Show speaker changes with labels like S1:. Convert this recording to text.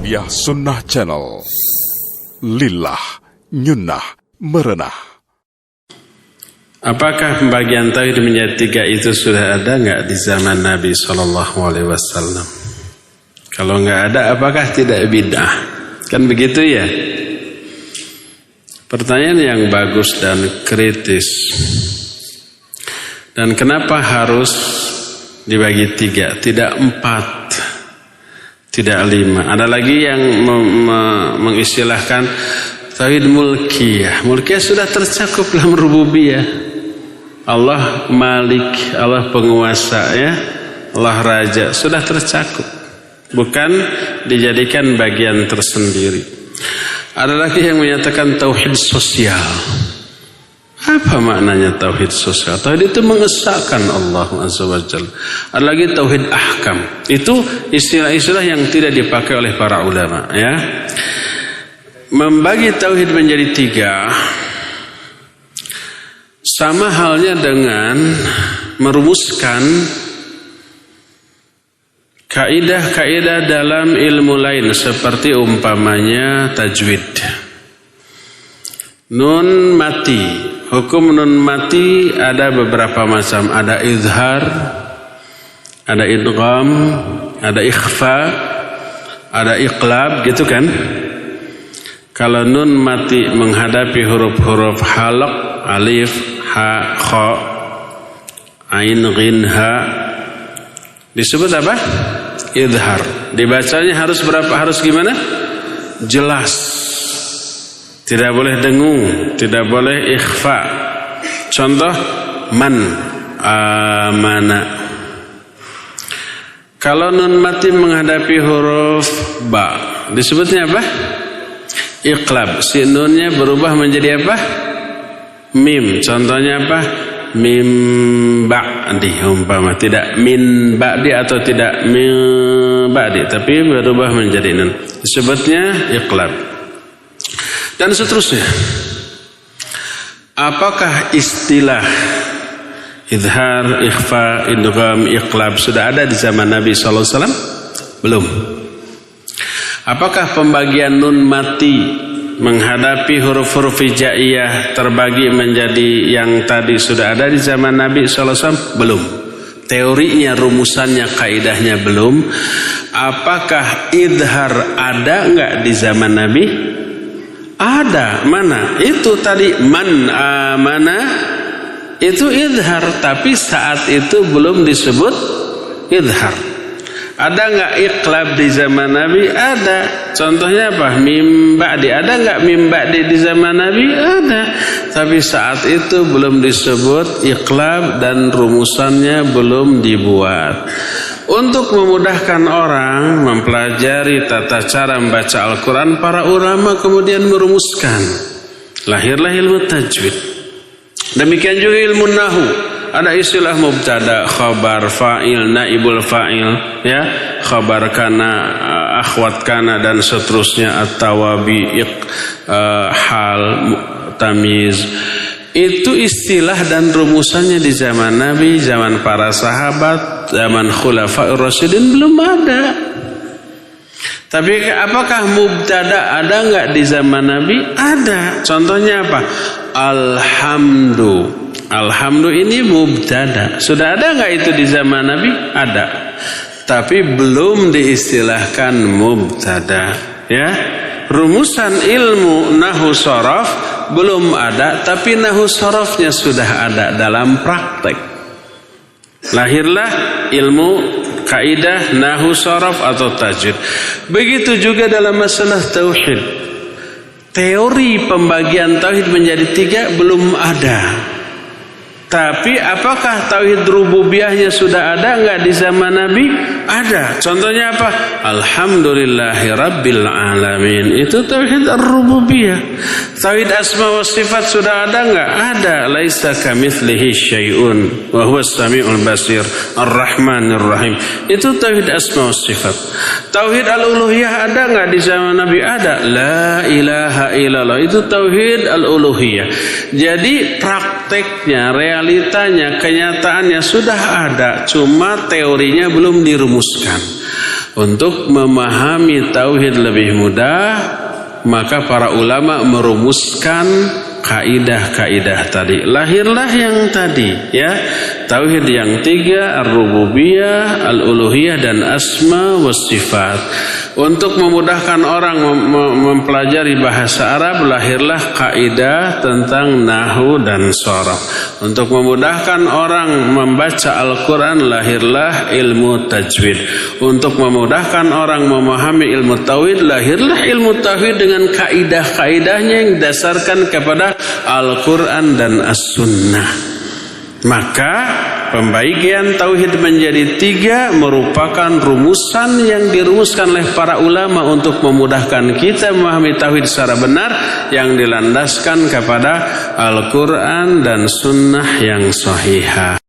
S1: Tarbiyah Sunnah Channel. Lillah, nyunnah, merenah.
S2: Apakah pembagian tauhid menjadi tiga itu sudah ada nggak di zaman Nabi SAW? Kalau nggak ada, apakah tidak bid'ah? Kan begitu ya? Pertanyaan yang bagus dan kritis. Dan kenapa harus dibagi tiga, tidak 4, tidak 5? Ada lagi yang mengistilahkan tauhid mulkiyah. Mulkiyah sudah tercakup dalam rububiyah. Allah Malik, Allah penguasa, ya, Allah Raja, sudah tercakup. Bukan dijadikan bagian tersendiri. Ada lagi yang menyatakan tauhid sosial. Apa maknanya tauhid sosial? Tauhid itu mengesahkan Allah Azza wa Jalla. Ada lagi tauhid ahkam. Itu istilah-istilah yang tidak dipakai oleh para ulama, ya. Membagi tauhid menjadi 3 sama halnya dengan merumuskan kaidah-kaidah dalam ilmu lain seperti umpamanya tajwid. Nun mati, hukum nun mati ada beberapa macam, ada izhar, ada idgham, ada ikhfa, ada iqlab, gitu kan? Kalau nun mati menghadapi huruf-huruf halaq, alif, ha, kha, ain, ghin, ha, disebut apa? Idhar. Dibacanya harus berapa? Harus gimana? Jelas. Tidak boleh dengung, tidak boleh ikhfa. Contoh, man, amana. Kalau nun mati menghadapi huruf ba, disebutnya apa? Iqlab. Si nunnya berubah menjadi apa? Mim. Contohnya apa? Mim ba'di, umpama. Tidak min ba'di atau tidak min ba'di, tapi berubah menjadi nun. Disebutnya iqlab. Dan seterusnya. Apakah istilah izhar, ikhfa, idgham, iqlab sudah ada di zaman Nabi SAW? Belum. Apakah pembagian nun mati menghadapi huruf-huruf hijaiyah terbagi menjadi yang tadi sudah ada di zaman Nabi SAW? Belum. Teorinya, rumusannya, kaidahnya belum. Apakah idhar ada enggak di zaman Nabi? Ada. Mana? Itu tadi man amana, itu idhar, tapi saat itu belum disebut idhar. Ada enggak iqlab di zaman Nabi? Ada. Contohnya apa? Mim ba'di. Ada enggak mim ba'di di zaman Nabi? Ada. Tapi saat itu belum disebut iqlab dan rumusannya belum dibuat. Untuk memudahkan orang mempelajari tata cara membaca Al-Quran, para ulama kemudian merumuskan. Lahirlah ilmu tajwid. Demikian juga ilmu nahu. Ada istilah mubtada, khabar, fa'il, naibul fa'il, ya, khabar kana, akhwat kana, dan seterusnya, at-tawabi, hal, tamiz. Itu istilah dan rumusannya di zaman Nabi, zaman para sahabat, zaman khulafaur rasyidin belum ada. Tapi apakah mubtada ada enggak di zaman Nabi? Ada. Contohnya apa? Alhamdu. Alhamdu ini mubtada. Sudah ada enggak itu di zaman Nabi? Ada. Tapi belum diistilahkan mubtada, ya. Rumusan ilmu nahwu sharaf belum ada, tapi nahwu sharafnya sudah ada dalam praktek. Lahirlah ilmu kaidah nahwu sharaf atau tajwid. Begitu juga dalam masalah tauhid. Teori pembagian tauhid menjadi 3 belum ada. Tapi apakah tauhid rububiyahnya sudah ada enggak di zaman Nabi? Ada. Contohnya apa? Alhamdulillahi rabbil alamin. Itu tauhid ar-rububiyah. Tauhid asma wa sifat sudah ada enggak? Ada. Laisa kamitslihi syai'un wa huwas samiul basir ar-rahmanir rahim. Itu tauhid asma wa sifat. Tauhid al-uluhiyah ada enggak di zaman Nabi? Ada. La ilaha illallah. Itu tauhid al-uluhiyah. Jadi prakteknya, realitanya, kenyataannya sudah ada, cuma teorinya belum dirumuskan. Untuk memahami tauhid lebih mudah, maka para ulama merumuskan kaidah-kaidah tadi. Lahirlah yang tadi, ya. Tauhid yang tiga, ar-rububiyah, al-uluhiyah, dan asma was sifat. Untuk memudahkan orang mempelajari bahasa Arab, lahirlah kaidah tentang nahwu dan sharaf. Untuk memudahkan orang membaca Al-Quran, lahirlah ilmu tajwid. Untuk memudahkan orang memahami ilmu tauhid, lahirlah ilmu tauhid dengan kaidah-kaidahnya yang didasarkan kepada Al-Quran dan As-Sunnah. Maka pembagian tauhid menjadi tiga merupakan rumusan yang dirumuskan oleh para ulama untuk memudahkan kita memahami tauhid secara benar, yang dilandaskan kepada Al-Quran dan Sunnah yang sahihah.